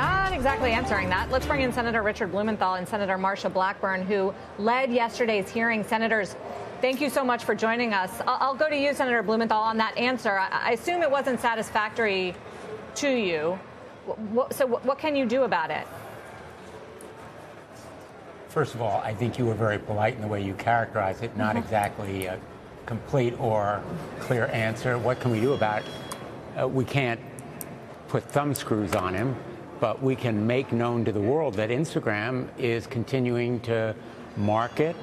Not exactly answering that. Let's bring in Senator Richard Blumenthal and Senator Marsha Blackburn, who led yesterday's hearing. Senators, thank you so much for joining us. I'll go to you, Senator Blumenthal, on that answer. I assume it wasn't satisfactory to you. So what can you do about it? First of all, I think you were very polite in the way you characterized it, not exactly a complete or clear answer. What can we do about it? We can't put thumb screws on him, but we can make known to the world that Instagram is continuing to market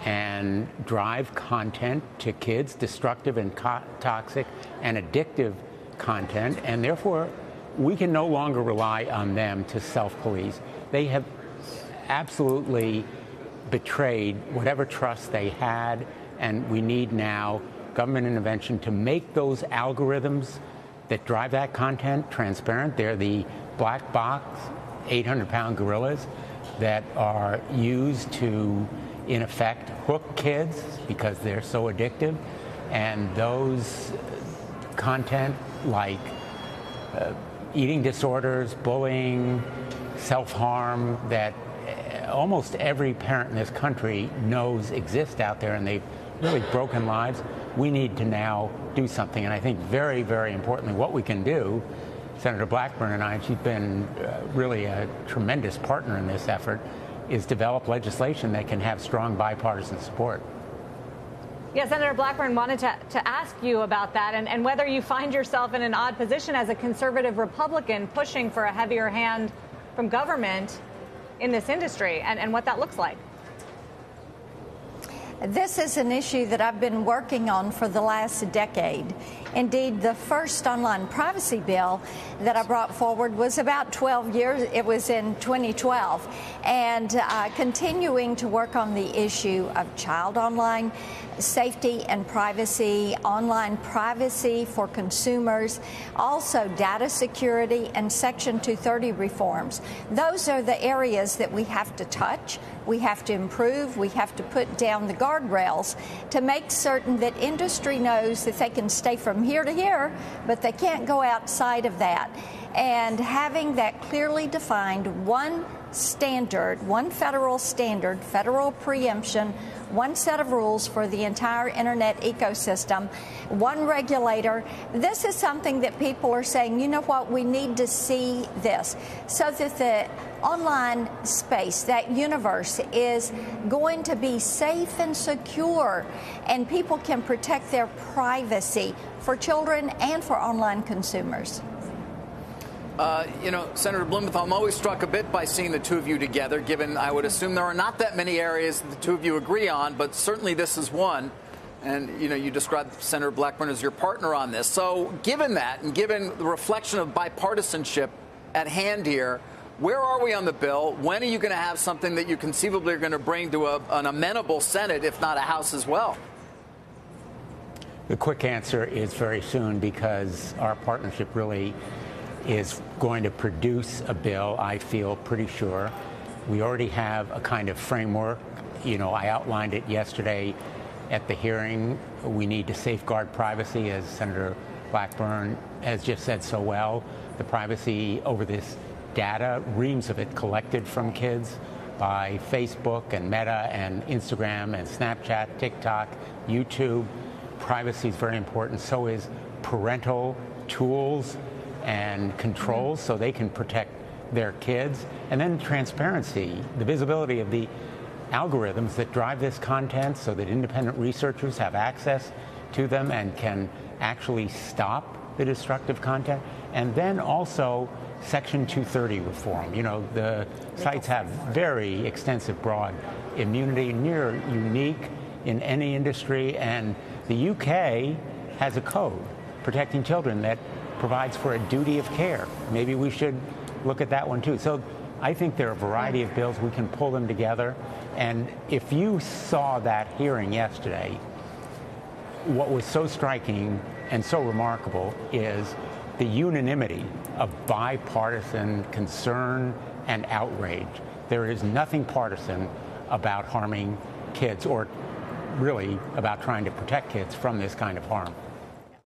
and drive content to kids, destructive and toxic and addictive content, and therefore we can no longer rely on them to self-police. They have absolutely betrayed whatever trust they had, and we need now government intervention to make those algorithms that drive that content transparent. They're the black box, 800-pound gorillas that are used to, in effect, hook kids because they're so addictive. And those content like eating disorders, bullying, self-harm that almost every parent in this country knows exist out there, and they've really broken lives. We need to now do something. And I think very, very importantly, what we can do, Senator Blackburn and I, she's been really a tremendous partner in this effort, is develop legislation that can have strong bipartisan support. Yeah, Senator Blackburn wanted to ask you about that and whether you find yourself in an odd position as a conservative Republican pushing for a heavier hand from government in this industry and what that looks like. This is an issue that I've been working on for the last decade. Indeed, the first online privacy bill that I brought forward was about 12 years. It was in 2012. And continuing to work on the issue of child online safety and privacy, online privacy for consumers, also data security and Section 230 reforms. Those are the areas that we have to touch. We have to improve. We have to put down the guardrails to make certain that industry knows that they can stay from here to here, but they can't go outside of that. And having that clearly defined one standard, one federal standard, federal preemption, one set of rules for the entire internet ecosystem, one regulator. This is something that people are saying, you know what, we need to see this so that the online space, that universe, is going to be safe and secure, and people can protect their privacy for children and for online consumers. Senator Blumenthal, I'm always struck a bit by seeing the two of you together, given I would assume there are not that many areas that the two of you agree on, but certainly this is one. And, you described Senator Blackburn as your partner on this. So given that, and given the reflection of bipartisanship at hand here, where are we on the bill? When are you going to have something that you conceivably are going to bring to an amenable Senate, if not a House as well? The quick answer is very soon, because our partnership really is going to produce a bill, I feel pretty sure. We already have a kind of framework. I outlined it yesterday at the hearing. We need to safeguard privacy, as Senator Blackburn has just said so well. The privacy over this data, reams of it collected from kids by Facebook and Meta and Instagram and Snapchat, TikTok, YouTube. Privacy is very important. So is parental tools and controls so they can protect their kids. And then transparency, the visibility of the algorithms that drive this content so that independent researchers have access to them and can actually stop the destructive content. And then also Section 230 reform. The sites have very extensive broad immunity, near unique in any industry. And the UK has a code protecting children that provides for a duty of care. Maybe we should look at that one too. So I think there are a variety of bills. We can pull them together. And if you saw that hearing yesterday, what was so striking and so remarkable is the unanimity of bipartisan concern and outrage. There is nothing partisan about harming kids, or really about trying to protect kids from this kind of harm.